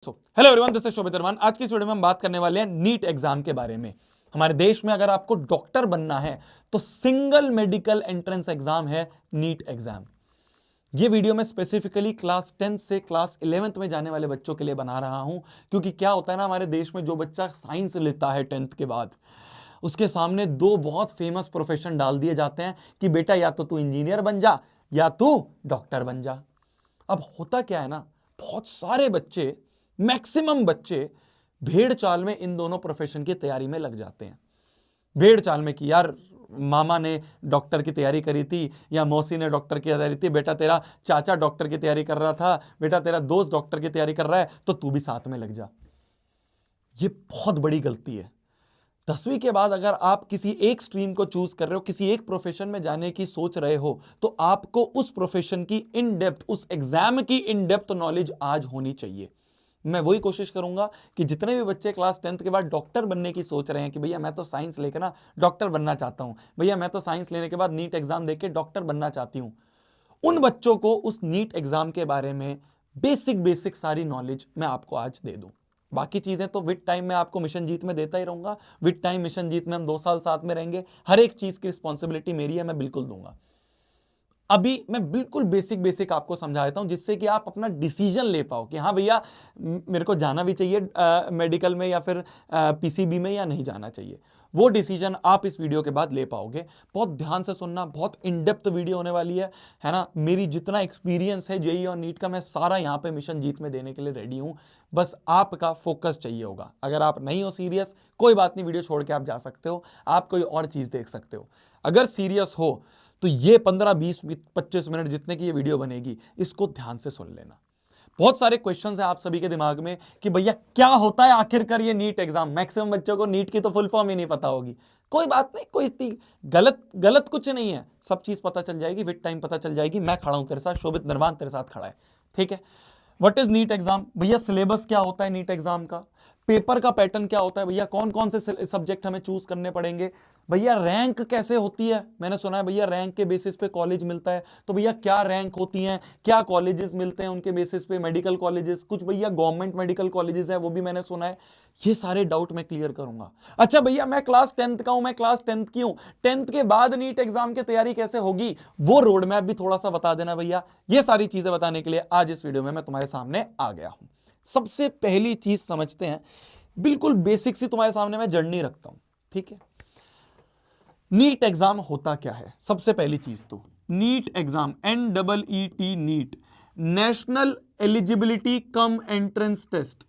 Hello everyone, this is शोभित अरमान। आज की इस वीडियो में हम बात करने वाले हैं नीट एग्जाम के बारे में। हमारे देश में अगर आपको डॉक्टर बनना है तो सिंगल मेडिकल एंट्रेंस एग्जाम है नीट एग्जाम। ये वीडियो मैं स्पेसिफिकली क्लास 10 से क्लास 11th में जाने वाले बच्चों के लिए बना रहा हूं, क्योंकि क्या होता है ना, हमारे देश में जो बच्चा साइंस लेता है 10th के बाद, उसके सामने दो बहुत फेमस प्रोफेशन डाल दिए जाते हैं कि बेटा या तो तू इंजीनियर बन जा या तू डॉक्टर बन जा। अब होता क्या है ना, बहुत सारे बच्चे, मैक्सिमम बच्चे भेड़ चाल में इन दोनों प्रोफेशन की तैयारी में लग जाते हैं। भेड़ चाल में कि यार मामा ने डॉक्टर की तैयारी करी थी या मौसी ने डॉक्टर की तैयारी थी, बेटा तेरा चाचा डॉक्टर की तैयारी कर रहा था, बेटा तेरा दोस्त डॉक्टर की तैयारी कर रहा है तो तू भी साथ में लग जा। ये बहुत बड़ी गलती है। 10वीं के बाद अगर आप किसी एक स्ट्रीम को चूज कर रहे हो, किसी एक प्रोफेशन में जाने की सोच रहे हो, तो आपको उस प्रोफेशन की इन डेप्थ, उस एग्जाम की इन डेप्थ नॉलेज आज होनी चाहिए। मैं वही कोशिश करूंगा कि जितने भी बच्चे क्लास 10th के बाद डॉक्टर बनने की सोच रहे हैं कि भैया मैं तो साइंस लेकर ना डॉक्टर बनना चाहता हूं, भैया मैं तो साइंस लेने के बाद नीट एग्जाम देके डॉक्टर बनना चाहती हूं, उन बच्चों को उस नीट एग्जाम के बारे में बेसिक बेसिक सारी नॉलेज मैं आपको आज दे दूं। बाकी चीजें तो विद टाइम में आपको मिशन जीत में देता ही रहूंगा। विद टाइम मिशन जीत में हम 2 साल साथ में रहेंगे, हर एक चीज की रिस्पॉन्सिबिलिटी मेरी है, मैं बिल्कुल दूंगा। अभी मैं बिल्कुल बेसिक बेसिक आपको समझा देता हूं, जिससे कि आप अपना डिसीजन ले पाओ कि हाँ भैया मेरे को जाना भी चाहिए मेडिकल में या फिर पीसीबी में या नहीं जाना चाहिए। वो डिसीजन आप इस वीडियो के बाद ले पाओगे। बहुत ध्यान से सुनना, बहुत इन डेप्थ वीडियो होने वाली है ना। मेरी जितना एक्सपीरियंस है जेईई और नीट का, मैं सारा यहाँ पे मिशन जीत में देने के लिए रेडी हूँ। बस आपका फोकस चाहिए होगा। अगर आप नहीं हो सीरियस, कोई बात नहीं, वीडियो छोड़ के आप जा सकते हो, आप कोई और चीज देख सकते हो। अगर सीरियस हो तो ये 15 20 25 मिनट जितने की ये वीडियो बनेगी, इसको ध्यान से सुन लेना। बहुत सारे क्वेश्चंस हैं आप सभी के दिमाग में कि भैया क्या होता है आखिरकार ये नीट एग्जाम। मैक्सिमम बच्चों को नीट की तो फुल फॉर्म ही नहीं पता होगी। कोई बात नहीं, कोई इतनी गलत गलत कुछ नहीं है, सब चीज पता चल जाएगी, विद टाइम पता चल जाएगी। मैं खड़ा हूं तेरे साथ, शोभित नरवान तेरे साथ खड़ा है, ठीक है। व्हाट इज नीट एग्जाम भैया? सिलेबस क्या होता है नीट एग्जाम का? पेपर का पैटर्न क्या होता है भैया? कौन कौन से सब्जेक्ट हमें चूज करने पड़ेंगे भैया? रैंक कैसे होती है? मैंने सुना है भैया रैंक के बेसिस पे कॉलेज मिलता है, तो भैया क्या रैंक होती हैं, क्या कॉलेजेस मिलते हैं उनके बेसिस पे? मेडिकल कॉलेजेस, कुछ भैया गवर्नमेंट मेडिकल कॉलेजेस है, वो भी मैंने सुना है। ये सारे डाउट मैं क्लियर करूंगा। अच्छा भैया मैं क्लास 10th का हूं, मैं क्लास 10th की हूं, 10th के बाद नीट एग्जाम की तैयारी कैसे होगी, वो रोड मैप भी थोड़ा सा बता देना भैया। ये सारी चीजें बताने के लिए आज इस वीडियो में मैं तुम्हारे सामने आ गया हूं। सबसे पहली चीज समझते हैं, बिल्कुल बेसिक सी तुम्हारे सामने मैं जर्नी रखता हूं, ठीक है। नीट एग्जाम होता क्या है? सबसे पहली चीज तो NEET exam, NEET, NEET, national eligibility cum entrance test.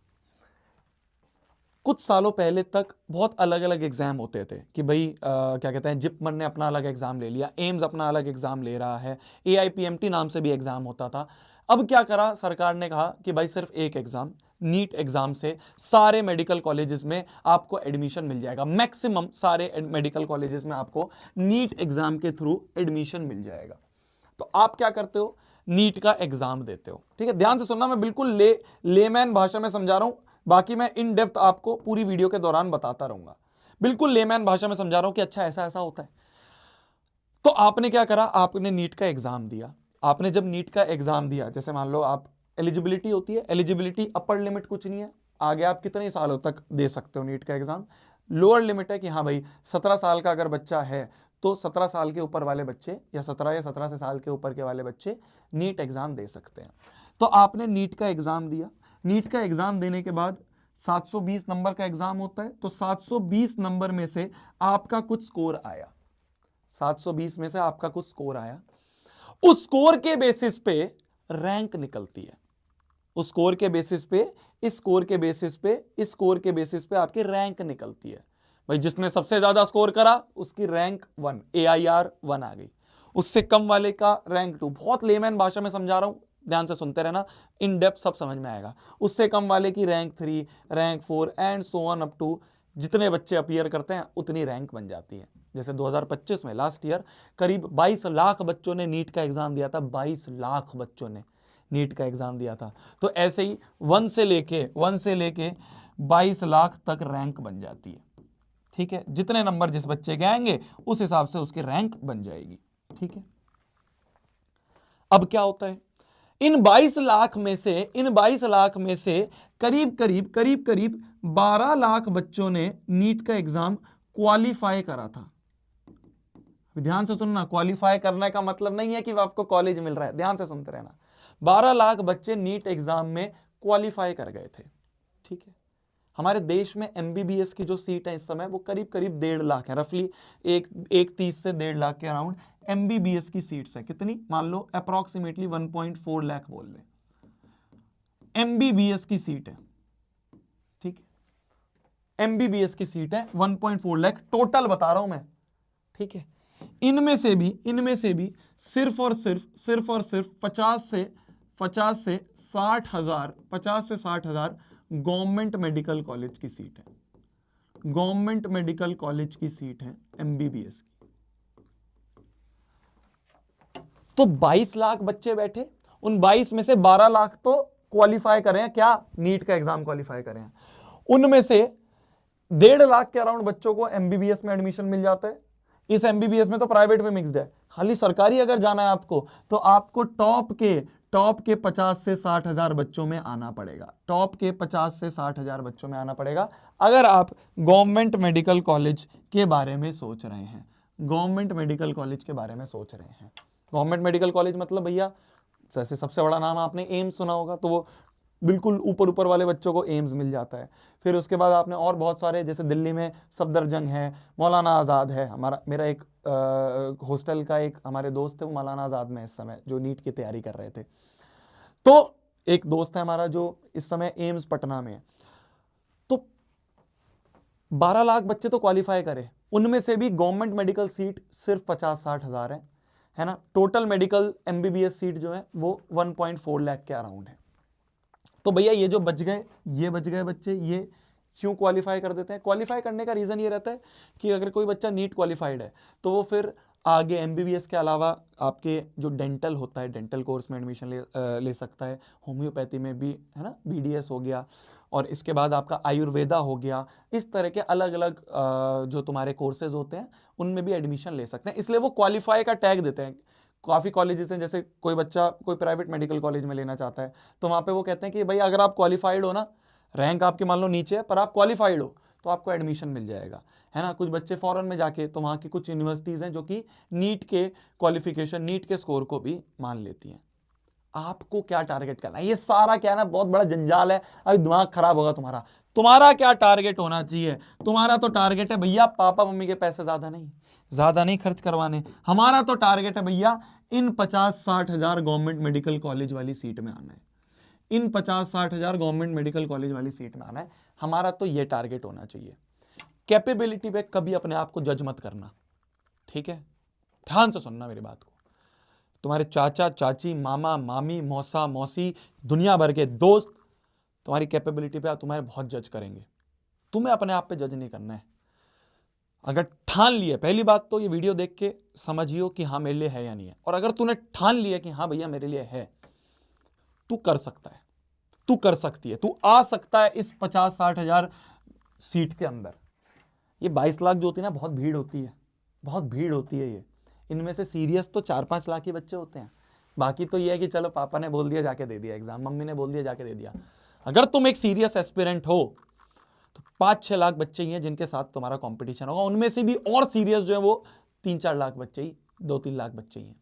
कुछ सालों पहले तक बहुत अलग अलग एग्जाम होते थे कि भाई क्या कहते हैं, जिपमर ने अपना अलग एग्जाम ले लिया, एम्स अपना अलग एग्जाम ले रहा है, AIPMT नाम से भी एग्जाम होता था। अब क्या करा सरकार ने, कहा कि भाई सिर्फ एक एग्जाम, नीट एग्जाम से सारे मेडिकल कॉलेजेस में आपको एडमिशन मिल जाएगा। मैक्सिमम सारे मेडिकल कॉलेजेस में आपको नीट एग्जाम के थ्रू एडमिशन मिल जाएगा। तो आप क्या करते हो? नीट का एग्जाम देते हो, ठीक है। ध्यान से सुनना, मैं बिल्कुल लेमैन भाषा में समझा रहा हूं, बाकी मैं इन डेप्थ आपको पूरी वीडियो के दौरान बताता रहूंगा। बिल्कुल लेमैन भाषा में समझा रहा हूं कि अच्छा ऐसा ऐसा होता है। तो आपने क्या करा? आपने नीट का एग्जाम दिया। आपने जब नीट का एग्जाम दिया, जैसे मान लो आप, एलिजिबिलिटी होती है, एलिजिबिलिटी अपर लिमिट कुछ नहीं है, आगे आप कितने सालों तक दे सकते हो नीट का एग्जाम। लोअर लिमिट है कि हाँ भाई 17 साल का अगर बच्चा है तो 17 साल के ऊपर वाले बच्चे, या 17 से साल के ऊपर के वाले बच्चे नीट एग्जाम दे सकते हैं। तो आपने नीट का एग्जाम दिया। नीट का एग्जाम देने के बाद 720 नंबर का एग्जाम होता है, तो 720 नंबर में से आपका कुछ स्कोर आया, 720 में से आपका कुछ स्कोर आया। उस स्कोर के बेसिस पे रैंक निकलती है। उस स्कोर के बेसिस पे, इस स्कोर के बेसिस पे, इस स्कोर के बेसिस पे आपकी रैंक निकलती है। भाई जिसने सबसे ज्यादा स्कोर करा उसकी रैंक 1, AIR 1 आ गई। उससे कम वाले का रैंक 2। बहुत लेमैन भाषा में समझा रहा हूं, ध्यान से सुनते रहना, इन डेप्थ सब समझ में आएगा। उससे कम वाले की rank 3, rank 4 and so on up to, जितने बच्चे अपीयर करते हैं उतनी रैंक बन जाती है। जैसे 2025 में लास्ट ईयर करीब 22 लाख बच्चों ने नीट का एग्जाम दिया था, 22 लाख बच्चों ने नीट का एग्जाम दिया था। तो ऐसे ही 1 से लेके 22 लाख तक रैंक बन जाती है, ठीक है। जितने नंबर जिस बच्चे के आएंगे उस हिसाब से उसकी रैंक बन जाएगी, ठीक है। अब क्या होता है, इन 22 लाख में से करीब करीब 12 लाख बच्चों ने नीट का एग्जाम क्वालिफाई करा था। ध्यान से सुनना, क्वालिफाई करने का मतलब नहीं है कि आपको कॉलेज मिल रहा है, ध्यान से सुनते रहना। 12 लाख बच्चे नीट एग्जाम में क्वालिफाई कर गए थे। ठीक है, हमारे देश में एमबीबीएस की जो सीट है इस समय वो करीब 1.5 लाख है, रफली एक 30 से 1.5 लाख के अराउंड एमबीबीएस की सीट्स है। कितनी? मान लो अप्रोक्सीमेटली 1.4 लाख बोल ले, एमबीबीएस की सीट है। ठीक है, एमबीबीएस की सीट है 1.4 लाख टोटल बता रहा हूं मैं। ठीक है, इनमें से भी सिर्फ और सिर्फ 50 से 60 हजार गवर्नमेंट मेडिकल कॉलेज की सीट है, गवर्नमेंट मेडिकल कॉलेज की सीट है एमबीबीएस की। तो 22 लाख बच्चे बैठे, उन 22 में से 12 लाख तो क्वालिफाई करें, क्या नीट का एग्जाम क्वालिफाई करें, उनमें से 1.5 लाख के अराउंड बच्चों को एमबीबीएस में एडमिशन मिल जाता है। इस एमबीबीएस में तो प्राइवेट में मिक्स्ड है, खाली सरकारी अगर जाना है आपको तो आपको टॉप के 50 से 60 हजार बच्चों में आना पड़ेगा, टॉप के 50 से 60 हजार बच्चों में आना पड़ेगा अगर आप गवर्नमेंट मेडिकल कॉलेज के बारे में सोच रहे हैं, गवर्नमेंट मेडिकल कॉलेज के बारे में सोच रहे हैं। गवर्नमेंट मेडिकल कॉलेज मतलब भैया जैसे सबसे बड़ा नाम आपने एम्स सुना होगा, तो वो बिल्कुल ऊपर वाले बच्चों को एम्स मिल जाता है। फिर उसके बाद आपने और बहुत सारे, जैसे दिल्ली में सफदरजंग है, मौलाना आज़ाद है, मेरा एक हॉस्टल का एक हमारे दोस्त है, वो मौलाना आज़ाद में इस समय जो नीट की तैयारी कर रहे थे। तो एक दोस्त है हमारा जो इस समय एम्स पटना में है। तो 12 लाख बच्चे तो क्वालिफाई करे, उनमें से भी गवर्नमेंट मेडिकल सीट सिर्फ 50-60 हजार है ना। टोटल मेडिकल एमबीबीएस सीट जो है वो 1.4 लाख के अराउंड है। तो भैया ये जो बच गए बच्चे, ये क्यों क्वालिफाई कर देते हैं? क्वालिफाई करने का रीजन ये रहता है कि अगर कोई बच्चा नीट क्वालिफाइड है तो वो फिर आगे एमबीबीएस के अलावा आपके जो डेंटल होता है, डेंटल कोर्स में एडमिशन ले सकता है, होम्योपैथी में भी है ना, बीडीएस हो गया, और इसके बाद आपका आयुर्वेदा हो गया। इस तरह के अलग अलग जो तुम्हारे कोर्सेज होते हैं उनमें भी एडमिशन ले सकते हैं, इसलिए वो क्वालिफाई का टैग देते हैं। काफ़ी कॉलेजेस हैं, जैसे कोई बच्चा कोई प्राइवेट मेडिकल कॉलेज में लेना चाहता है तो वहाँ पे वो कहते हैं कि भाई अगर आप क्वालिफाइड हो ना, रैंक आपकी मान लो नीचे है पर आप क्वालिफाइड हो तो आपको एडमिशन मिल जाएगा, है ना। कुछ बच्चे फॉरेन में जाके, तो वहाँ की कुछ यूनिवर्सिटीज़ हैं जो कि नीट के क्वालिफिकेशन, नीट के स्कोर को भी मान लेती हैं। आपको क्या टारगेट करना है, ये सारा क्या है ना, बहुत बड़ा जंजाल है, अभी दिमाग खराब होगा तुम्हारा। तुम्हारा क्या टारगेट होना चाहिए? तुम्हारा तो टारगेट है भैया पापा मम्मी के पैसे ज्यादा नहीं खर्च करवाने। हमारा तो टारगेट है भैया इन 50-60 हजार गवर्नमेंट मेडिकल कॉलेज वाली सीट में आना है, इन 50-60 हजार गवर्नमेंट मेडिकल कॉलेज वाली सीट में आना है। हमारा तो ये टारगेट होना चाहिए। कैपेबिलिटी पे कभी अपने आप को जज मत करना, ठीक है? ध्यान से सुनना मेरी बात को। तुम्हारे चाचा चाची, मामा मामी, मौसा मौसी, दुनिया भर के दोस्त तुम्हारी कैपेबिलिटी पे तुम्हारे बहुत जज करेंगे, तुम्हें अपने आप पे जज नहीं करना है। अगर ठान लिया, पहली बात तो ये वीडियो देख के समझियो कि हाँ मेरे लिए है या नहीं है, और अगर तूने ठान लिया कि हाँ भैया मेरे लिए है, तू कर सकता है, तू कर सकती है, तू आ सकता है इस 50-60 हजार सीट के अंदर। ये 22 लाख जो होती है ना, बहुत भीड़ होती है, बहुत भीड़ होती है। ये इनमें से सीरियस तो 4-5 लाख ही बच्चे होते हैं, बाकी तो ये है कि चलो पापा ने बोल दिया जाके दे दिया एग्जाम, मम्मी ने बोल दिया जाके दे दिया। अगर तुम एक सीरियस एस्पिरेंट हो तो 5-6 लाख बच्चे ही हैं जिनके साथ तुम्हारा कंपटीशन होगा, उनमें से भी और सीरियस जो है वो 3-4 लाख बच्चे ही, 2-3 लाख बच्चे ही हैं।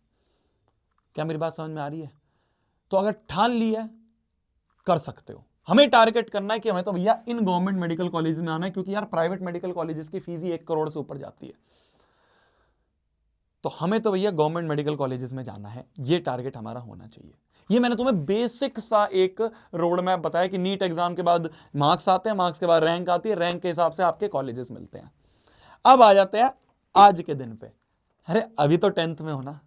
क्या मेरी बात समझ में आ रही है? तो अगर ठान लिया है, कर सकते हो। हमें टारगेट करना है कि हमें तो भैया इन गवर्नमेंट मेडिकल कॉलेज में आना है, क्योंकि यार प्राइवेट मेडिकल कॉलेजेस की फीस ही 1 करोड़ से ऊपर जाती है, तो हमें तो भैया गवर्नमेंट मेडिकल कॉलेजेस में जाना है, ये टारगेट हमारा होना चाहिए। ये मैंने तुम्हें बेसिक सा एक रोड मैप बताया कि नीट एग्जाम के बाद मार्क्स आते हैं, मार्क्स के बाद रैंक आती है, रैंक के हिसाब से आपके कॉलेजेस मिलते हैं। अब आ जाते हैं आज के दिन पे। अरे अभी तो 10th में हो ना,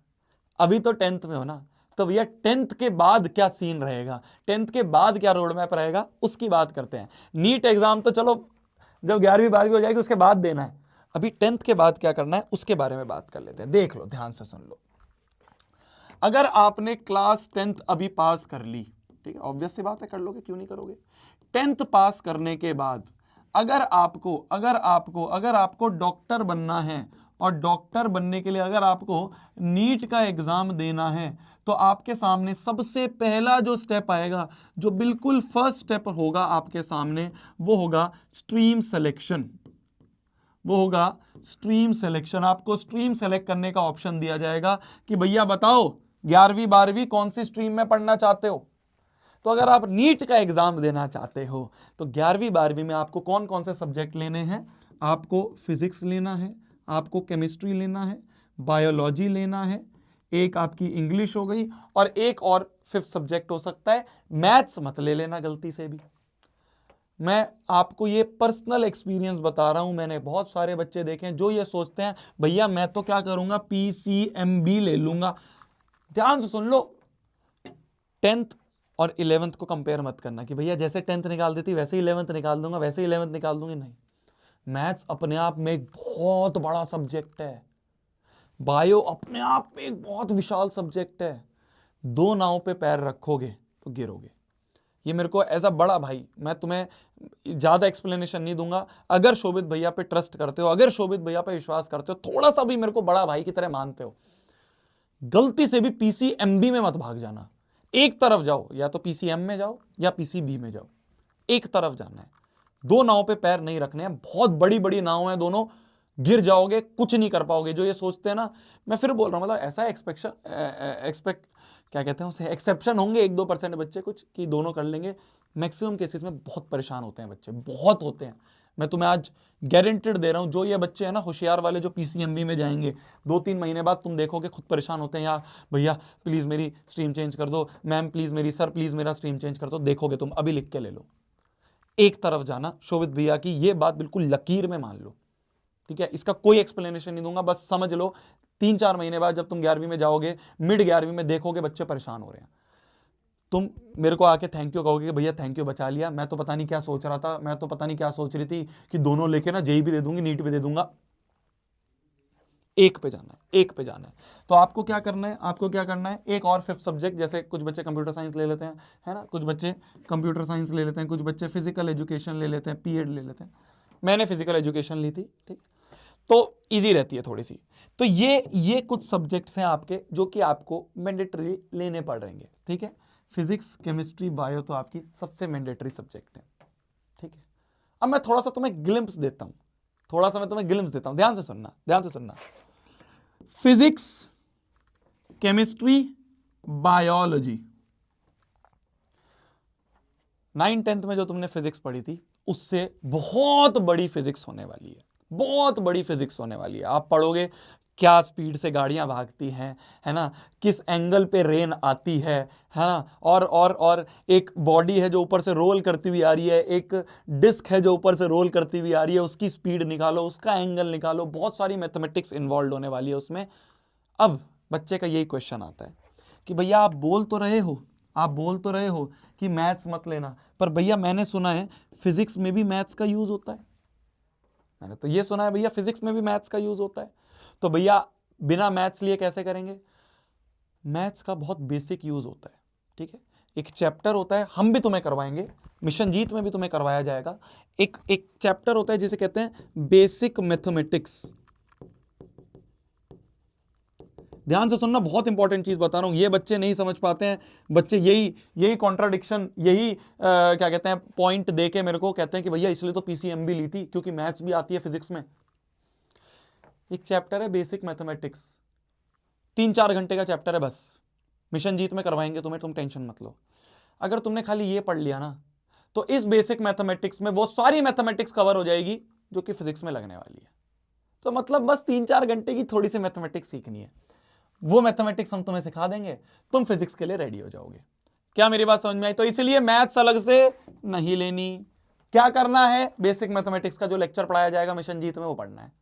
अभी तो 10th में हो ना, तो भैया 10th के बाद क्या सीन रहेगा, 10th के बाद क्या रोड मैप रहेगा, उसकी बात करते हैं। नीट एग्जाम तो चलो जब 11वीं 12वीं हो जाएगी उसके बाद देना है, अभी 10th के बाद क्या करना है उसके बारे में बात कर लेते हैं। देख लो, ध्यान से सुन लो। अगर आपने क्लास 10th अभी पास कर ली, ठीक है, ऑब्वियस सी बात है कर लोगे, क्यों नहीं करोगे। 10th पास करने के बाद अगर आपको डॉक्टर बनना है और डॉक्टर बनने के लिए अगर आपको नीट का एग्जाम देना है तो आपके सामने सबसे पहला जो स्टेप आएगा, जो बिल्कुल फर्स्ट स्टेप होगा आपके सामने, वो होगा स्ट्रीम सिलेक्शन। वो होगा स्ट्रीम सिलेक्शन। आपको स्ट्रीम सेलेक्ट करने का ऑप्शन दिया जाएगा कि भैया बताओ 11वीं 12वीं कौन सी स्ट्रीम में पढ़ना चाहते हो। तो अगर आप नीट का एग्जाम देना चाहते हो तो 11वीं 12वीं में आपको कौन कौन से सब्जेक्ट लेने हैं? आपको फिजिक्स लेना है, आपको केमिस्ट्री लेना है, बायोलॉजी लेना है, एक आपकी इंग्लिश हो गई, और एक और 5th सब्जेक्ट हो सकता है मैथ्स। मत ले लेना गलती से भी। मैं आपको ये पर्सनल एक्सपीरियंस बता रहा हूं। मैंने बहुत सारे बच्चे देखे हैं जो ये सोचते हैं भैया मैं तो क्या करूंगा, PCMB ले लूंगा। ध्यान से सुन लो, 10th और 11th को कंपेयर मत करना कि भैया जैसे 10th निकाल देती वैसे ही 11th निकाल दूंगा, वैसे ही 11th निकाल दूंगी। नहीं, मैथ्स अपने आप में एक बहुत बड़ा सब्जेक्ट है, बायो अपने आप में एक बहुत विशाल सब्जेक्ट है। दो नाव पे पैर रखोगे तो गिरोगे। ये मेरे को एज अ बड़ा भाई, मैं तुम्हें ज्यादा एक्सप्लेनेशन नहीं दूंगा। अगर शोभित भैया पे ट्रस्ट करते हो, अगर शोभित भैया पे विश्वास करते हो, थोड़ा सा भी मेरे को बड़ा भाई की तरह मानते हो, गलती से भी PCMB में मत भाग जाना। एक तरफ जाओ, या तो PCM में जाओ या PCB में जाओ, एक तरफ जाना है। दो नाव पे पैर नहीं रखने हैं। बहुत बड़ी बड़ी नाव है दोनों, गिर जाओगे, कुछ नहीं कर पाओगे। जो ये सोचते हैं ना, मैं फिर बोल रहा हूं, मतलब ऐसा एक्सपेक्ट क्या कहते हैं उसे, एक्सेप्शन होंगे 1-2% बच्चे कुछ कि दोनों कर लेंगे। मैक्सिमम केसेस में बहुत परेशान होते हैं बच्चे, बहुत होते हैं। मैं तुम्हें आज गारंटेड दे रहा हूं, जो ये बच्चे हैं ना होशियार वाले, जो PCMB में जाएंगे, 2-3 महीने बाद तुम देखोगे खुद परेशान होते हैं, यार भैया प्लीज मेरी स्ट्रीम चेंज कर दो, मैम प्लीज मेरी, सर प्लीज मेरा स्ट्रीम चेंज कर दो। देखोगे तुम, अभी लिख के ले लो, एक तरफ जाना। शोभित भैया की ये बात बिल्कुल लकीर में मान लो, ठीक है। इसका कोई एक्सप्लेनेशन नहीं दूंगा, बस समझ लो 3-4 महीने बाद जब तुम 11वीं में जाओगे, मिड 11वीं में देखोगे बच्चे परेशान हो रहे हैं, तुम मेरे को आके थैंक यू कहोगे कि भैया थैंक यू, बचा लिया। मैं तो पता नहीं क्या सोच रहा था, मैं तो पता नहीं क्या सोच रही थी कि दोनों लेके ना JEE भी दे दूंगी, नीट भी दे दूंगा। एक पे जाना है, एक पे जाना है। तो आपको क्या करना है, आपको क्या करना है, एक और 5th सब्जेक्ट, जैसे कुछ बच्चे कंप्यूटर साइंस ले लेते हैं, है ना, कुछ बच्चे कंप्यूटर साइंस ले लेते हैं, कुछ बच्चे फिजिकल एजुकेशन ले लेते हैं, PED ले लेते हैं। मैंने फिजिकल एजुकेशन ली थी, ठीक, तो इजी रहती है थोड़ी सी। तो ये कुछ सब्जेक्ट्स हैं आपके जो कि आपको मैंडेटरी लेने पड़ रहेंगे, ठीक है। फिजिक्स, केमिस्ट्री, बायो तो आपकी सबसे मैंडेटरी सब्जेक्ट है, ठीक है। अब मैं थोड़ा सा तुम्हें ग्लिम्प्स देता हूं, थोड़ा सा मैं तुम्हें ग्लिम्प्स देता हूं, ध्यान से सुनना, ध्यान से सुनना। फिजिक्स, केमिस्ट्री, बायोलॉजी, 9th-10th में जो तुमने फिजिक्स पढ़ी थी उससे बहुत बड़ी फिजिक्स होने वाली है, बहुत बड़ी फिजिक्स होने वाली है। आप पढ़ोगे क्या स्पीड से गाड़ियां भागती हैं, है ना, किस एंगल पे रेन आती है ना, और एक बॉडी है जो ऊपर से रोल करती हुई आ रही है, एक डिस्क है जो ऊपर से रोल करती हुई आ रही है, उसकी स्पीड निकालो, उसका एंगल निकालो, बहुत सारी मैथमेटिक्स इन्वॉल्व होने वाली है उसमें। अब बच्चे का यही क्वेश्चन आता है कि भैया आप बोल तो रहे हो, आप बोल तो रहे हो कि मैथ्स मत लेना, पर भैया मैंने सुना है फिजिक्स में भी मैथ्स का यूज होता है। मैंने तो ये सुना है भैया फिजिक्स में भी मैथ्स का यूज होता है। तो भैया बिना मैथ्स लिए कैसे करेंगे? मैथ्स का बहुत बेसिक यूज होता है, ठीक है। एक चैप्टर होता है, हम भी तुम्हें करवाएंगे, मिशन जीत में भी तुम्हें करवाया जाएगा। एक चैप्टर होता है जिसे कहते हैं बेसिक मैथमेटिक्स। ध्यान से सुनना, बहुत इंपॉर्टेंट चीज बता रहा हूं, ये बच्चे नहीं समझ पाते हैं। बच्चे यही कॉन्ट्राडिक्शन, यही क्या कहते हैं पॉइंट देके मेरे को कहते हैं कि भैया इसलिए तो PCMB ली थी क्योंकि मैथ्स भी आती है फिजिक्स में। एक चैप्टर है बेसिक मैथमेटिक्स, 3-4 घंटे का चैप्टर है बस। मिशन जीत में करवाएंगे तुम्हें, तुम टेंशन मत लो। अगर तुमने खाली ये पढ़ लिया ना तो इस बेसिक मैथमेटिक्स में वो सारी मैथमेटिक्स कवर हो जाएगी जो कि फिजिक्स में लगने वाली है। तो मतलब बस 3-4 घंटे की थोड़ी सी मैथमेटिक्स सीखनी है, वो मैथमेटिक्स हम तुम्हें सिखा देंगे, तुम फिजिक्स के लिए रेडी हो जाओगे। क्या मेरी बात समझ में आई? तो इसलिए मैथ्स अलग से नहीं लेनी, क्या करना है, बेसिक मैथमेटिक्स का जो लेक्चर पढ़ाया जाएगा मिशन जीत में वो पढ़ना है।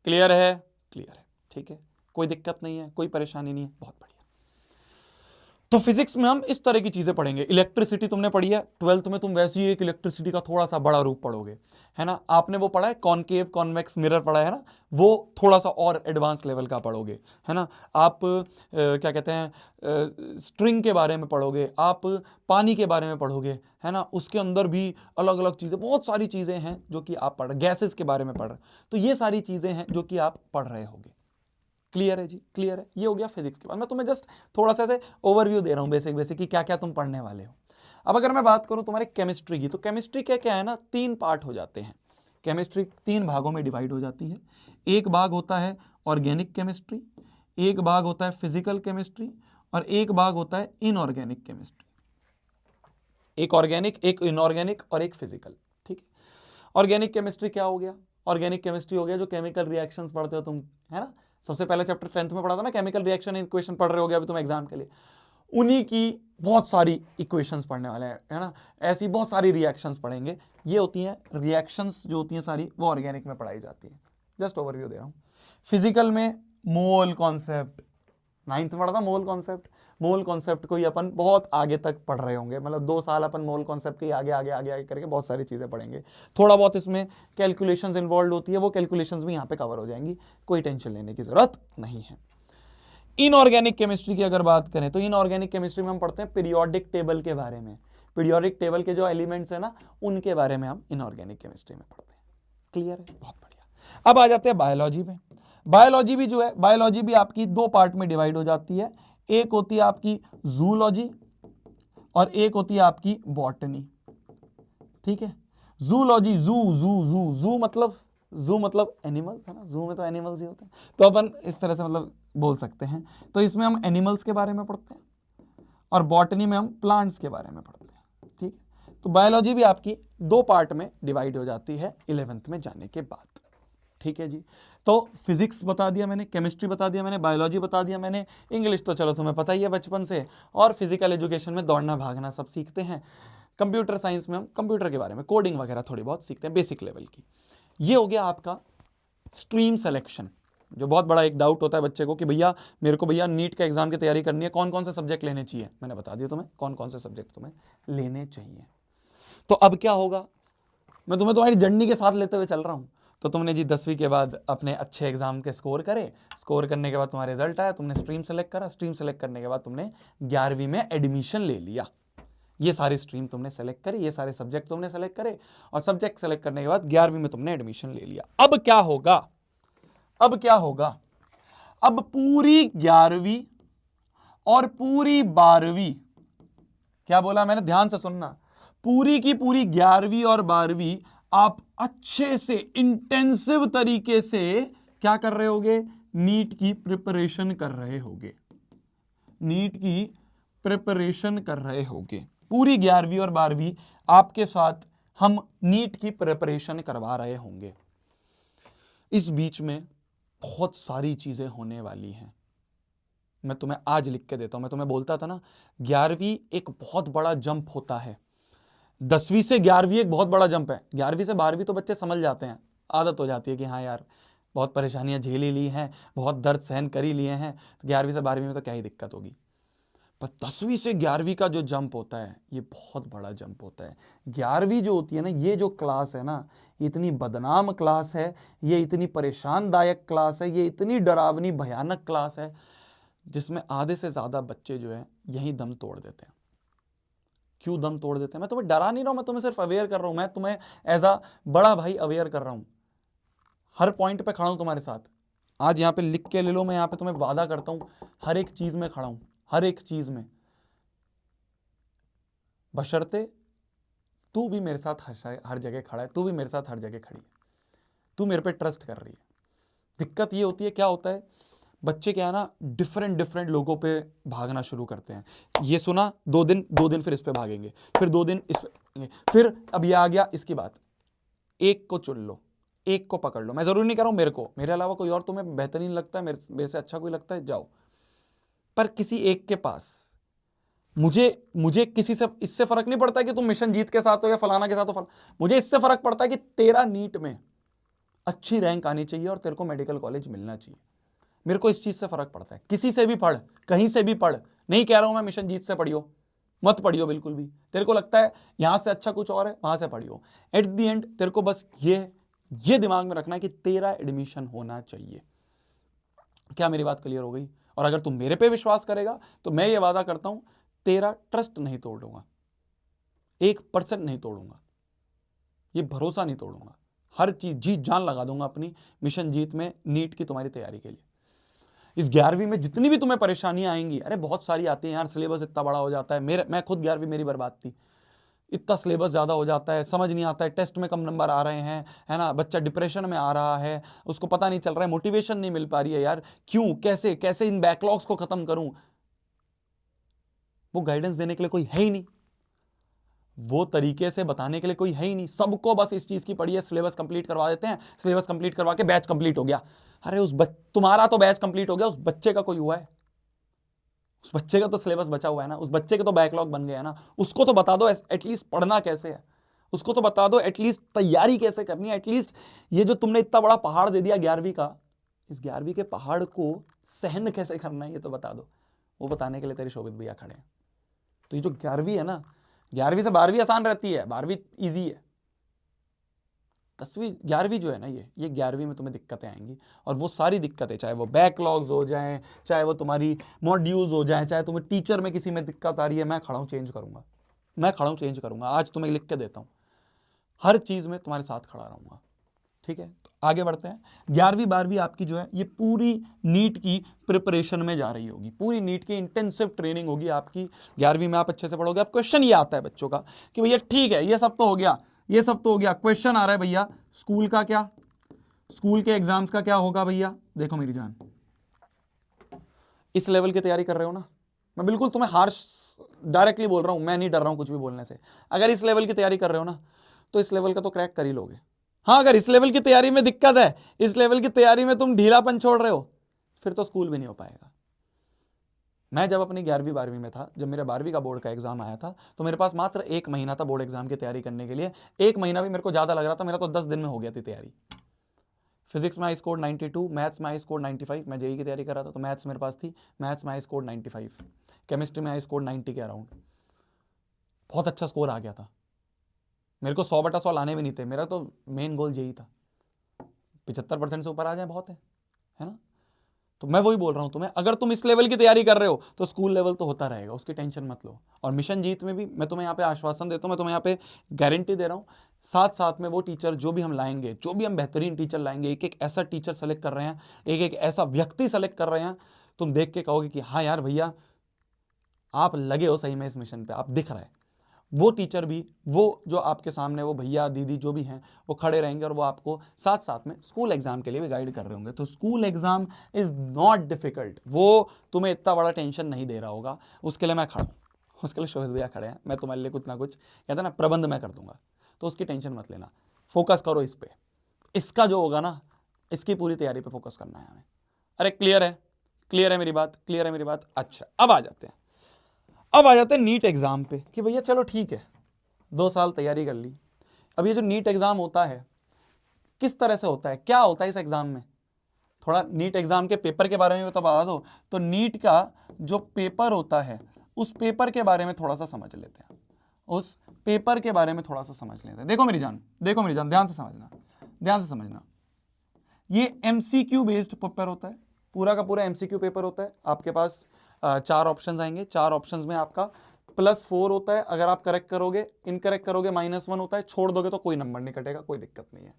क्लियर है? क्लियर है, ठीक है, कोई दिक्कत नहीं है, कोई परेशानी नहीं है, बहुत बढ़िया। तो फिजिक्स में हम इस तरह की चीजें पढ़ेंगे। इलेक्ट्रिसिटी तुमने पढ़ी है 12th में, तुम वैसे ही एक इलेक्ट्रिसिटी का थोड़ा सा बड़ा रूप पढ़ोगे, है ना। आपने वो पढ़ा है कॉनकेव कॉन्वेक्स मिरर पढ़ा है ना, वो थोड़ा सा और एडवांस लेवल का पढ़ोगे, है ना। आप क्या कहते हैं स्ट्रिंग के बारे में पढ़ोगे, आप पानी के बारे में पढ़ोगे, है ना। उसके अंदर भी अलग अलग चीजें, बहुत सारी चीजें हैं जो कि आप पढ़ रहे, गैसेस के बारे में पढ़ रहे, तो ये सारी चीजें हैं जो कि आप पढ़ रहे होगे। क्लियर है जी, क्लियर है। ये हो गया फिजिक्स के बाद। मैं तुम्हें जस्ट थोड़ा सा ऐसे ओवरव्यू दे रहा हूं बेसिक बेसिक कि क्या क्या तुम पढ़ने वाले हो। अब अगर मैं बात करूं तुम्हारे केमिस्ट्री की, तो केमिस्ट्री क्या क्या है ना, 3 पार्ट हो जाते हैं। केमिस्ट्री 3 भागों में डिवाइड हो जाती है। एक भाग होता है ऑर्गेनिक केमिस्ट्री, एक भाग होता है फिजिकल केमिस्ट्री, और एक भाग होता है इनऑर्गेनिक केमिस्ट्री। एक ऑर्गेनिक, एक इनऑर्गेनिक और एक फिजिकल, ठीक है। ऑर्गेनिक केमिस्ट्री क्या हो गया? ऑर्गेनिक केमिस्ट्री हो गया जो केमिकल रिएक्शंस पढ़ते हो तुम, है ना। सबसे पहले चैप्टर 10th में पढ़ा था ना, केमिकल रिएक्शन इक्वेशन पढ़ रहे होगे अभी तुम एग्जाम के लिए। उन्हीं की बहुत सारी इक्वेशंस पढ़ने वाले हैं, है ना। ऐसी बहुत सारी रिएक्शंस पढ़ेंगे। ये होती हैं रिएक्शंस जो होती हैं सारी, वो ऑर्गेनिक में पढ़ाई जाती है। जस्ट ओवरव्यू दे रहा हूं। फिजिकल में मोल कॉन्सेप्ट, 9th में पढ़ा था मोल कॉन्सेप्ट। मोल कॉन्सेप्ट को ही अपन बहुत आगे तक पढ़ रहे होंगे, मतलब 2 साल अपन मोल कॉन्सेप्ट के आगे आगे आगे आगे करके बहुत सारी चीजें पढ़ेंगे। थोड़ा बहुत इसमें कैलकुलेशंस इन्वॉल्व होती है, वो कैलकुलेशंस भी यहाँ पे कवर हो जाएंगी, कोई टेंशन लेने की जरूरत नहीं है। इनऑर्गेनिक केमिस्ट्री की अगर बात करें तो इनऑर्गेनिक केमिस्ट्री में हम पढ़ते हैं पीरियोडिक टेबल के बारे में। पीरियोडिक टेबल के जो एलिमेंट्स है ना, उनके बारे में हम इनऑर्गेनिक केमिस्ट्री में पढ़ते हैं। क्लियर है, बहुत बढ़िया। अब आ जाते हैं बायोलॉजी में। बायोलॉजी भी जो है, बायोलॉजी भी आपकी 2 पार्ट में डिवाइड हो जाती है। एक होती है आपकी जूलॉजी और एक होती है आपकी बॉटनी, ठीक है। जूलॉजी, जू जू जू जू मतलब एनिमल, है ना। जू में तो एनिमल्स ही होते हैं, तो अपन इस तरह से मतलब बोल सकते हैं। तो इसमें हम एनिमल्स के बारे में पढ़ते हैं और बॉटनी में हम प्लांट्स के बारे में पढ़ते हैं, ठीक है। तो बायोलॉजी भी आपकी 2 पार्ट में डिवाइड हो जाती है 11th में जाने के बाद, ठीक है जी। तो फिजिक्स बता दिया मैंने, केमिस्ट्री बता दिया मैंने, बायोलॉजी बता दिया मैंने, इंग्लिश तो चलो तुम्हें पता ही है बचपन से, और फिजिकल एजुकेशन में दौड़ना भागना सब सीखते हैं। कंप्यूटर साइंस में हम कंप्यूटर के बारे में कोडिंग वगैरह थोड़ी बहुत सीखते हैं, बेसिक लेवल की। ये हो गया आपका स्ट्रीम सिलेक्शन, जो बहुत बड़ा एक डाउट होता है बच्चे को कि भैया मेरे को भैया नीट के एग्जाम की तैयारी करनी है, कौन कौन से सब्जेक्ट लेने चाहिए। मैंने बता दिया तुम्हें कौन कौन से सब्जेक्ट तुम्हें लेने चाहिए। तो अब क्या होगा, मैं तुम्हें तुम्हारी जर्नी के साथ लेते हुए चल रहा हूं। तो तुमने जी 10वीं के बाद अपने अच्छे एग्जाम के स्कोर करे, स्कोर करने के बाद तुम्हारा रिजल्ट आया, तुमने स्ट्रीम सेलेक्ट करा, स्ट्रीम सेलेक्ट करने के बाद तुमने 11वीं में एडमिशन ले लिया। ये सारी स्ट्रीम तुमने सेलेक्ट करी, ये सारे सब्जेक्ट तुमने सेलेक्ट करे, और सब्जेक्ट सेलेक्ट करने के बाद 11वीं में तुमने एडमिशन ले लिया। अब क्या होगा, अब क्या होगा, अब पूरी 11वीं और पूरी 12वीं, क्या बोला मैंने, ध्यान से सुनना, पूरी की पूरी 11वीं और 12वीं आप अच्छे से इंटेंसिव तरीके से क्या कर रहे होगे, नीट की प्रिपरेशन कर रहे होगे, नीट की प्रिपरेशन कर रहे होगे। पूरी 11वीं और 12वीं आपके साथ हम नीट की प्रिपरेशन करवा रहे होंगे। इस बीच में बहुत सारी चीजें होने वाली हैं, मैं तुम्हें आज लिख के देता हूं। मैं तुम्हें बोलता था ना 11वीं एक बहुत बड़ा जंप होता है, 10वीं से 11वीं एक बहुत बड़ा जंप है। 11वीं से 12वीं तो बच्चे समझ जाते हैं, आदत हो जाती है कि हाँ यार बहुत परेशानियां झेल ही ली हैं, बहुत दर्द सहन कर ही लिए हैं, तो 11वीं से 12वीं में तो क्या ही दिक्कत होगी। पर 10वीं से 11वीं का जो जंप होता है ये बहुत बड़ा जंप होता है। 11वीं जो होती है ना, ये जो क्लास है ना, इतनी बदनाम क्लास है, ये इतनी परेशानदायक क्लास है, ये इतनी डरावनी भयानक क्लास है, जिसमें आधे से ज्यादा बच्चे जो है यही दम तोड़ देते हैं। क्यों दम तोड़ देते हैं? मैं तुम्हें डरा नहीं रहा हूं, मैं तुम्हें सिर्फ अवेयर कर रहा हूं, मैं तुम्हें एज अ बड़ा भाई अवेयर कर रहा हूं, हर पॉइंट पे खड़ा हूं तुम्हारे साथ। आज यहां पे लिख के ले लो, मैं यहां पे तुम्हें वादा करता हूं हर एक चीज में खड़ा हूं, हर एक चीज में, बशर्ते तू भी मेरे साथ हर जगह खड़ा है, तू भी मेरे साथ हर जगह खड़ी है, तू मेरे पे ट्रस्ट कर रही है। दिक्कत ये होती है, क्या होता है, बच्चे क्या है ना, डिफरेंट डिफरेंट लोगों पे भागना शुरू करते हैं। ये सुना 2 दिन फिर इस पे भागेंगे, फिर 2 दिन इस पे, फिर अब ये आ गया इसकी बात, एक को चुन लो, एक को पकड़ लो। मैं जरूरी नहीं कर रहा हूं मेरे को, मेरे अलावा कोई और तुम्हें बेहतरीन लगता है, मेरे से अच्छा कोई लगता है, जाओ, पर किसी एक के पास, मुझे किसी से इससे फर्क नहीं पड़ता कि तुम मिशन जीत के साथ हो या फलाना के साथ हो, मुझे इससे फर्क पड़ता है कि तेरा नीट में अच्छी रैंक आनी चाहिए और तेरे को मेडिकल कॉलेज मिलना चाहिए। मेरे को इस चीज से फर्क पड़ता है। किसी से भी पढ़, कहीं से भी पढ़, नहीं कह रहा हूं मैं मिशन जीत से पढ़ियो, मत पढ़ियो बिल्कुल भी। तेरे को लगता है यहां से अच्छा कुछ और है, वहां से पढ़ियो। एट द एंड तेरे को बस ये दिमाग में रखना है कि तेरा एडमिशन होना चाहिए। क्या मेरी बात क्लियर हो गई? और अगर तू मेरे पे विश्वास करेगा तो मैं ये वादा करता हूं तेरा ट्रस्ट नहीं तोड़ूंगा, 1% नहीं तोड़ूंगा, ये भरोसा नहीं तोड़ूंगा। हर चीज जीत जान लगा दूंगा अपनी मिशन जीत में, नीट की तुम्हारी तैयारी के लिए। इस 11वीं में जितनी भी तुम्हें परेशानियां आएंगी, अरे बहुत सारी आती हैं यार, सिलेबस इतना बड़ा हो जाता है। मैं खुद 11वीं मेरी बर्बाद थी, इतना सिलेबस ज़्यादा हो जाता है, समझ नहीं आता है, टेस्ट में कम नंबर आ रहे हैं, है ना, बच्चा डिप्रेशन में आ रहा है, उसको पता नहीं चल रहा है, मोटिवेशन नहीं मिल पा रही है यार, क्यों, कैसे कैसे इन बैकलॉग्स को खत्म करूं। वो गाइडेंस देने के लिए कोई है ही नहीं, वो तरीके से बताने के लिए कोई है ही नहीं। सबको बस इस चीज की पड़ी है, सिलेबस कंप्लीट करवा देते हैं, सिलेबस कंप्लीट करवा के बैच कंप्लीट हो गया। अरे तुम्हारा तो बैच कंप्लीट हो गया, उस बच्चे का कोई हुआ है? उस बच्चे का तो सिलेबस बचा हुआ है ना, उस बच्चे के तो बैकलॉग बन गया है ना। उसको तो बता दो एटलीस्ट पढ़ना कैसे है, उसको तो बता दो एटलीस्ट तैयारी कैसे करनी है। एटलीस्ट ये जो तुमने इतना बड़ा पहाड़ दे दिया 11वीं का, इस 11वीं के पहाड़ को सहन कैसे करना है ये तो बता दो। वो बताने के लिए तेरे शोभित भैया खड़े हैं। तो ये जो 11वीं है ना, 11वीं से 12वीं आसान रहती है, 12वीं ईजी है। 10वीं 11वीं जो है ना, ये 11वीं में तुम्हें दिक्कतें आएंगी। और वो सारी दिक्कतें, चाहे वो बैकलॉग्स हो जाएं, चाहे वो तुम्हारी मॉड्यूल्स हो जाएं, चाहे तुम्हें टीचर में किसी में दिक्कत आ रही है, मैं खड़ा हूं चेंज करूंगा, मैं खड़ा हूं चेंज करूंगा। आज तुम्हें लिख के देता हूं, हर चीज में तुम्हारे साथ खड़ा रहूंगा। ठीक है, तो आगे बढ़ते हैं। 11वीं 12वीं आपकी जो है ये पूरी नीट की प्रिपरेशन में जा रही होगी, पूरी नीट की इंटेंसिव ट्रेनिंग होगी आपकी। 11वीं में आप अच्छे से पढ़ोगे। अब क्वेश्चन ये आता है बच्चों का कि भैया ठीक है, ये सब तो हो गया, ये सब तो हो गया, क्वेश्चन आ रहा है भैया स्कूल का क्या, स्कूल के एग्जाम्स का क्या होगा भैया? देखो मेरी जान, इस लेवल की तैयारी कर रहे हो ना, मैं बिल्कुल तुम्हें हार्श डायरेक्टली बोल रहा हूं, मैं नहीं डर रहा हूं कुछ भी बोलने से। अगर इस लेवल की तैयारी कर रहे हो ना, तो इस लेवल का तो क्रैक कर ही लोगे। हाँ, अगर इस लेवल की तैयारी में दिक्कत है, इस लेवल की तैयारी में तुम ढीलापन छोड़ रहे हो, फिर तो स्कूल भी नहीं हो पाएगा। मैं जब अपनी 11वीं 12वीं में था, जब मेरा 12वीं का बोर्ड का एग्जाम आया था, तो मेरे पास मात्र 1 महीना था बोर्ड एग्जाम की तैयारी करने के लिए। 1 महीना भी मेरे को ज्यादा लग रहा था, मेरा तो 10 दिन में हो गया थी तैयारी। फिजिक्स में आई स्कोर 92, मैथ्स में आई स्कोर 95, मैं जेई की तैयारी कर रहा था तो मैथ्स मेरे पास थी, मैथ्स में आई स्कोर 95, केमिस्ट्री में आई स्कोर 90 के अराउंड, बहुत अच्छा स्कोर आ गया था। मेरे को 100/100 लाने भी नहीं थे, मेरा तो मेन गोल यही था, 75% से ऊपर आ जाए बहुत है ना। तो मैं वही बोल रहा हूं तुम्हें, अगर तुम इस लेवल की तैयारी कर रहे हो तो स्कूल लेवल तो होता रहेगा, उसकी टेंशन मत लो। और मिशन जीत में भी मैं तुम्हें यहाँ पे आश्वासन देता हूं, मैं तुम्हें यहाँ पे गारंटी दे रहा हूं, साथ साथ में वो टीचर जो भी हम लाएंगे, जो भी हम बेहतरीन टीचर लाएंगे, एक एक ऐसा टीचर सेलेक्ट कर रहे हैं, एक एक ऐसा व्यक्ति सेलेक्ट कर रहे हैं, तुम देख के कहोगे कि हाँ यार भैया आप लगे हो सही में इस मिशन पे, आप दिख रहा है। वो टीचर भी, वो जो आपके सामने वो भैया दीदी जो भी हैं, वो खड़े रहेंगे और वो आपको साथ साथ में स्कूल एग्जाम के लिए भी गाइड कर रहे होंगे। तो school exam is not difficult, वो तुम्हें इतना बड़ा टेंशन नहीं दे रहा होगा। उसके लिए मैं खड़ा हूँ, उसके लिए शोभित भैया खड़े हैं, मैं तुम्हारे लिए कुछ ना कुछ कहते हैं ना प्रबंध मैं कर दूंगा, तो उसकी टेंशन मत लेना। फोकस करो इस पे, इसका जो होगा ना, इसकी पूरी तैयारी पे फोकस करना है हमें। अरे क्लियर है, क्लियर है मेरी बात, क्लियर है मेरी बात। अच्छा, अब आ जाते हैं नीट एग्जाम पे कि भैया चलो ठीक है, 2 साल तैयारी कर ली, अब ये जो नीट एग्जाम होता है किस तरह से होता है, क्या होता है इस एग्जाम में? थोड़ा नीट एग्जाम के पेपर के बारे में तो बता दो। तो नीट का जो पेपर होता है, उस पेपर के बारे में थोड़ा सा समझ लेते हैं, उस पेपर के बारे में थोड़ा सा समझ लेते हैं। देखो मेरी जान, देखो मेरी जान, ध्यान से समझना, ध्यान से समझना। ये एमसीक्यू बेस्ड पेपर होता है, पूरा का पूरा एमसीक्यू पेपर होता है। आपके पास 4 ऑप्शंस आएंगे, 4 ऑप्शंस में आपका +4 होता है, अगर आप करेक्ट करोगे, इनकरेक्ट करोगे -1 होता है, छोड़ दोगे तो कोई नंबर नहीं कटेगा, कोई दिक्कत नहीं है।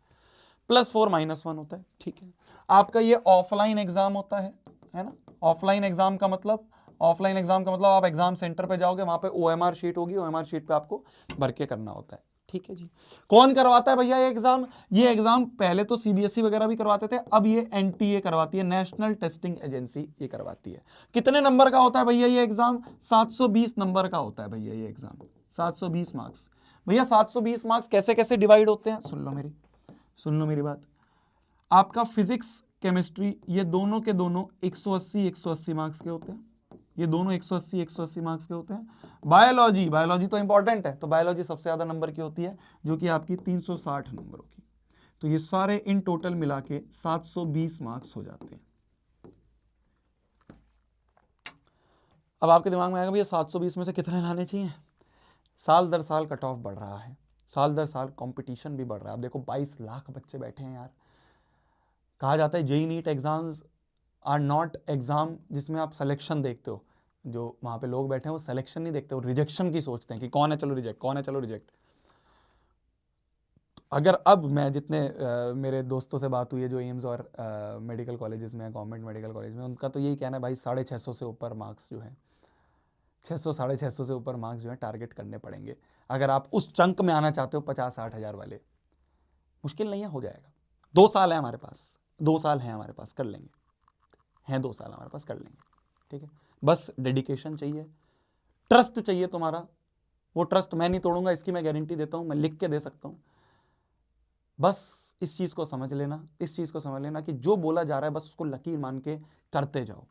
+4 -1 होता है, ठीक है। आपका ये ऑफलाइन एग्जाम होता है ना। ऑफलाइन एग्जाम का मतलब, ऑफलाइन एग्जाम का मतलब आप एग्जाम सेंटर पे जाओगे, वहां पे OMR शीट होगी, OMR शीट पे आपको भर के करना होता है, ठीक है जी। कौन करवाता है भैया ये एग्जाम? ये एग्जाम पहले तो CBSE वगैरह भी करवाते थे, अब ये NTA करवाती है, नेशनल टेस्टिंग एजेंसी ये करवाती है। कितने नंबर का होता है भैया ये एग्जाम? 720 नंबर का होता है भैया ये एग्जाम, 720 मार्क्स। भैया 720 मार्क्स कैसे कैसे डिवाइड होते हैं, सुन लो मेरी बात। आपका फिजिक्स केमिस्ट्री ये दोनों के दोनों 180 मार्क्स के होते हैं, ये दोनों 180 मार्क्स के होते हैं। बायोलॉजी तो इंपॉर्टेंट है, तो बायोलॉजी सबसे ज्यादा नंबर की होती है, जो कि आपकी 360 नंबरों की। तो ये सारे इन टोटल मिला के 720 मार्क्स हो जाते हैं। अब आपके दिमाग में आएगा भैया 720 में से कितने लाने चाहिए। साल दर साल कट ऑफ बढ़ रहा है, साल दर साल कंपटीशन भी बढ़ रहा है। अब देखो 22 लाख बच्चे बैठे हैं यार। कहा जाता है JEE NEET exams are not exam जिसमें आप सिलेक्शन देखते हो, जो वहां पे लोग बैठे हैं वो सिलेक्शन नहीं देखते, वो रिजेक्शन की सोचते हैं कि कौन है चलो रिजेक्ट, कौन है चलो रिजेक्ट। अगर अब मैं जितने मेरे दोस्तों से बात हुई है जो एम्स और मेडिकल कॉलेजेस में, गवर्नमेंट मेडिकल कॉलेज में, उनका तो यही कहना है भाई 650 से ऊपर मार्क्स जो है, 600 650 से ऊपर मार्क्स जो है टारगेट करने पड़ेंगे अगर आप उस चंक में आना चाहते हो 50-60 हज़ार वाले। मुश्किल नहीं है, हो जाएगा। 2 साल है हमारे पास, 2 साल है हमारे पास, कर लेंगे, हैं 2 साल हमारे पास, कर लेंगे। ठीक है, बस डेडिकेशन चाहिए, ट्रस्ट चाहिए तुम्हारा। वो ट्रस्ट मैं नहीं तोड़ूंगा, इसकी मैं गारंटी देता हूं, मैं लिख के दे सकता हूं। बस इस चीज को समझ लेना, इस चीज को समझ लेना कि जो बोला जा रहा है बस उसको लकीर मान के करते जाओ।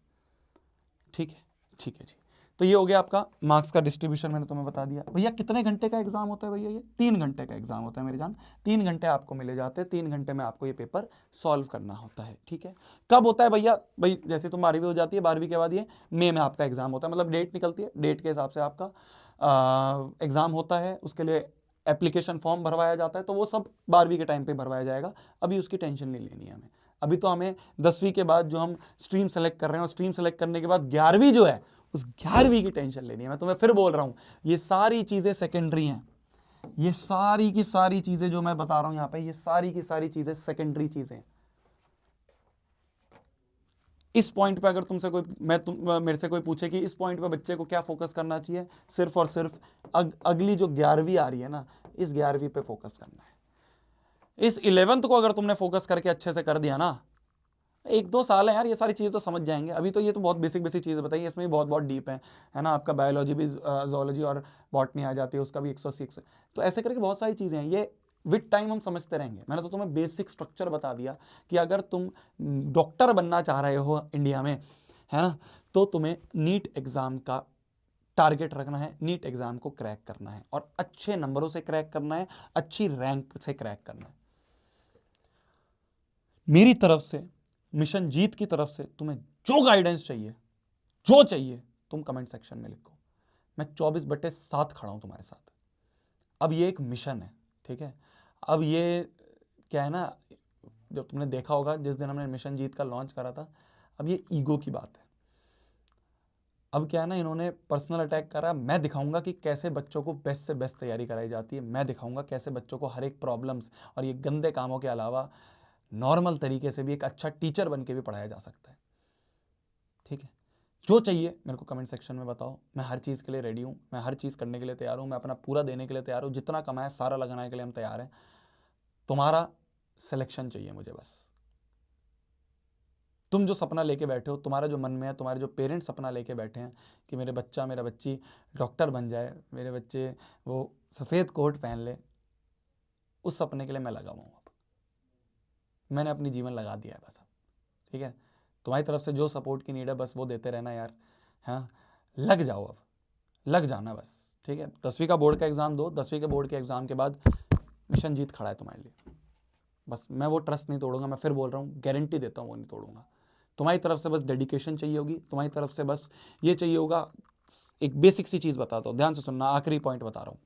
ठीक है, ठीक है जी। तो ये हो गया आपका मार्क्स का डिस्ट्रीब्यूशन, मैंने तुम्हें बता दिया। भैया कितने घंटे का एग्जाम होता है भैया? ये 3 घंटे का एग्जाम होता है मेरी जान। 3 घंटे आपको मिले जाते हैं, 3 घंटे में आपको ये पेपर सॉल्व करना होता है। ठीक है, कब होता है भैया? भाई जैसे तुम 12वीं हो जाती है, 12वीं के बाद ये मई में आपका एग्जाम होता है, मतलब डेट निकलती है, डेट के हिसाब से आपका एग्जाम होता है। उसके लिए एप्लीकेशन फॉर्म भरवाया जाता है, तो वो सब 12वीं के टाइम पे भरवाया जाएगा। अभी उसकी टेंशन नहीं लेनी है हमें। अभी तो हमें 10वीं के बाद जो हम स्ट्रीम सेलेक्ट कर रहे हैं, और स्ट्रीम सेलेक्ट करने के बाद 11वीं जो है, उस 11वीं की टेंशन लेनी है। मैं तुम्हें फिर बोल रहा हूं, ये सारी चीजें सेकेंडरी हैं। ये सारी की सारी चीजें जो मैं बता रहा हूं यहां पे, ये सारी की सारी चीजें सेकेंडरी चीजें हैं। इस पॉइंट पे अगर तुमसे कोई मेरे से कोई पूछे कि इस पॉइंट पे बच्चे को क्या फोकस करना चाहिए, सिर्फ और सिर्फ अगली जो 11वीं आ रही है ना, इस 11वीं पे फोकस करना है। इस 11th को अगर तुमने फोकस करके अच्छे से कर दिया ना, 1-2 साल है यार, ये सारी चीज़ें तो समझ जाएंगे। अभी तो ये तो बहुत बेसिक बेसिक चीज़ें बताई, इसमें भी बहुत बहुत डीप है ना। आपका बायोलॉजी भी, जोलॉजी और बॉटनी आ जाती है, उसका भी 106। तो ऐसे करके बहुत सारी चीज़ें हैं, ये विद टाइम हम समझते रहेंगे। मैंने तो तुम्हें बेसिक स्ट्रक्चर बता दिया कि अगर तुम डॉक्टर बनना चाह रहे हो इंडिया में, है ना, तो तुम्हें नीट एग्ज़ाम का टारगेट रखना है, नीट एग्ज़ाम को क्रैक करना है, और अच्छे नंबरों से क्रैक करना है, अच्छी रैंक से क्रैक करना है। मेरी तरफ से, मिशन जीत की तरफ से तुम्हें जो गाइडेंस चाहिए, जो चाहिए, तुम कमेंट सेक्शन में लिखो। मैं 24/7 खड़ा हूं तुम्हारे साथ। अब ये एक मिशन है, ठीक है। अब ये क्या है ना, जब तुमने देखा होगा जिस दिन हमने मिशन जीत का लॉन्च करा था, अब ये ईगो की बात है। अब क्या है ना, इन्होंने पर्सनल अटैक करा। मैं दिखाऊंगा कि कैसे बच्चों को बेस्ट से बेस्ट तैयारी कराई जाती है। मैं दिखाऊंगा कैसे बच्चों को हर एक प्रॉब्लम्स और ये गंदे कामों के अलावा नॉर्मल तरीके से भी एक अच्छा टीचर बन के भी पढ़ाया जा सकता है। ठीक है, जो चाहिए मेरे को कमेंट सेक्शन में बताओ। मैं हर चीज़ के लिए रेडी हूँ, मैं हर चीज़ करने के लिए तैयार हूँ, मैं अपना पूरा देने के लिए तैयार हूँ। जितना कमाए सारा लगाने के लिए हम तैयार हैं। तुम्हारा सिलेक्शन चाहिए मुझे बस। तुम जो सपना लेके बैठे हो, तुम्हारा जो मन में है, तुम्हारे जो पेरेंट्स सपना लेके बैठे हैं कि मेरे बच्चा, मेरा बच्ची डॉक्टर बन जाए, मेरे बच्चे वो सफ़ेद कोट पहन ले, उस सपने के लिए मैं लगा हुआ हूँ। अब मैंने अपनी जीवन लगा दिया है बस अब। ठीक है, तुम्हारी तरफ से जो सपोर्ट की नीड है बस वो देते रहना यार। हाँ, लग जाओ, अब लग जाना बस। ठीक है, 10वीं का बोर्ड का एग्ज़ाम दो, 10वीं के बोर्ड के एग्ज़ाम के बाद मिशन जीत खड़ा है तुम्हारे लिए। बस मैं वो ट्रस्ट नहीं तोड़ूंगा, मैं फिर बोल रहा हूँ, गारंटी देता हूँ वो नहीं तोड़ूंगा। तुम्हारी तरफ से बस डेडिकेशन चाहिए होगी, तुम्हारी तरफ से बस ये चाहिए होगा। एक बेसिक सी चीज़ बताता हूँ, ध्यान से सुनना, आखिरी पॉइंट बता रहा हूँ।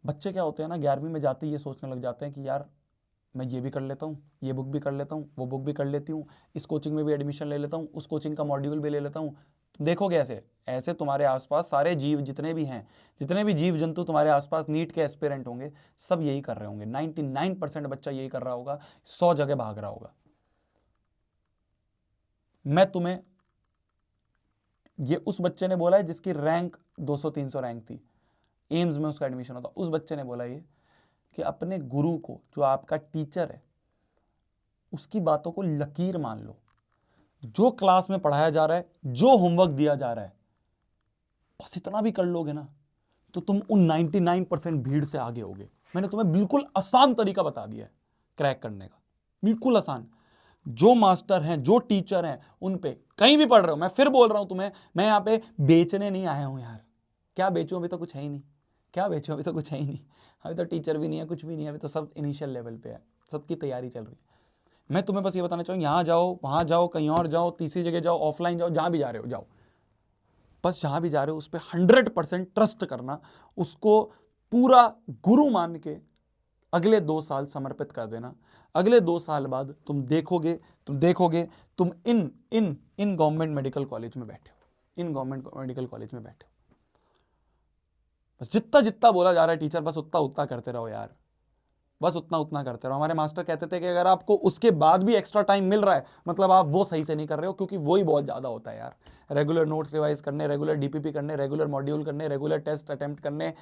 बच्चे क्या होते हैं ना, 11वीं में जाते ही ये सोचने लग जाते हैं कि यार मैं ये भी कर लेता हूँ, ये बुक भी कर लेता हूँ, वो बुक भी कर लेती हूँ, इस कोचिंग में भी एडमिशन ले लेता हूँ, उस कोचिंग का मॉड्यूल भी ले लेता हूँ। तुम देखोगे ऐसे ऐसे तुम्हारे आसपास सारे जीव जितने भी हैं, जितने भी जीव जंतु तुम्हारे आसपास नीट के एस्पिरेंट होंगे, सब यही कर रहे होंगे। 99% बच्चा यही कर रहा होगा, 100 जगह भाग रहा होगा। मैं तुम्हें, ये उस बच्चे ने बोला है जिसकी रैंक 200-300 रैंक थी, एम्स में उसका एडमिशन होता, उस बच्चे ने बोला ये कि अपने गुरु को, जो आपका टीचर है, उसकी बातों को लकीर मान लो। जो क्लास में पढ़ाया जा रहा है, जो होमवर्क दिया जा रहा है, बस इतना भी कर लोगे ना, तो तुम उन 99% भीड़ से आगे होगे। मैंने तुम्हें बिल्कुल आसान तरीका बता दिया है क्रैक करने का, बिल्कुल आसान। जो मास्टर हैं, जो टीचर हैं, उन पे कहीं भी पढ़ रहे हो, मैं फिर बोल रहा हूं तुम्हें, मैं यहां पे बेचने नहीं आया हूं यार। क्या बेचूं, अभी तो कुछ है ही नहीं। क्या बेचूं, अभी तो कुछ है ही नहीं। अभी तो टीचर भी नहीं है, कुछ भी नहीं है, अभी तो सब इनिशियल लेवल पे है, सबकी तैयारी चल रही है। मैं तुम्हें बस ये बताना चाहूँ, यहाँ जाओ, वहाँ जाओ, कहीं और जाओ, तीसरी जगह जाओ, ऑफलाइन जाओ, जहाँ भी जा रहे हो जाओ, बस जहाँ भी जा रहे हो उस पर 100% ट्रस्ट करना, उसको पूरा गुरु मान के अगले 2 साल समर्पित कर देना। अगले 2 साल बाद तुम देखोगे तुम इन इन इन गवर्नमेंट मेडिकल कॉलेज में बैठे हो, इन गवर्नमेंट मेडिकल कॉलेज में बैठे हो। बस जितना जितना बोला जा रहा है टीचर, बस उतना उतना करते रहो यार, बस उतना उतना करते रहो। हमारे मास्टर कहते थे कि अगर आपको उसके बाद भी एक्स्ट्रा टाइम मिल रहा है, मतलब आप वो सही से नहीं कर रहे हो, क्योंकि वो ही बहुत ज्यादा होता है यार। रेगुलर नोट्स रिवाइज करने, रेगुलर डीपीपी करने, रेगुलर मॉड्यूल करने, रेगुलर टेस्ट अटेम्प्ट करने,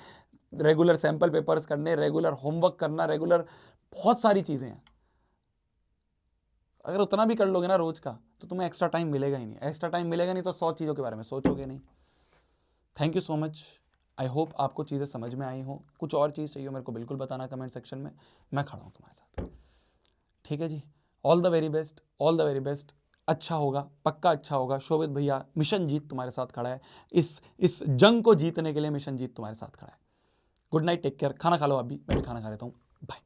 रेगुलर सैंपल पेपर्स करने, रेगुलर होमवर्क करना, रेगुलर बहुत सारी चीजें हैं। अगर उतना भी कर लोगे ना रोज का, तो तुम्हें एक्स्ट्रा टाइम मिलेगा ही नहीं। एक्स्ट्रा टाइम मिलेगा नहीं तो 100 चीजों के बारे में सोचोगे नहीं। Thank you so much. I hope आपको चीज़ें समझ में आई हो। कुछ और चीज़ चाहिए मेरे को बिल्कुल बताना कमेंट सेक्शन में, मैं खड़ा हूँ तुम्हारे साथ। ठीक है जी, all the very best, all the very best. अच्छा होगा, पक्का अच्छा होगा। शोभित भैया, मिशन जीत तुम्हारे साथ खड़ा है। इस जंग को जीतने के लिए मिशन जीत तुम्हारे साथ खड़ा है। Good night, take care. खाना खा लो, अभी मैं भी खाना खा लेता हूँ। बाय।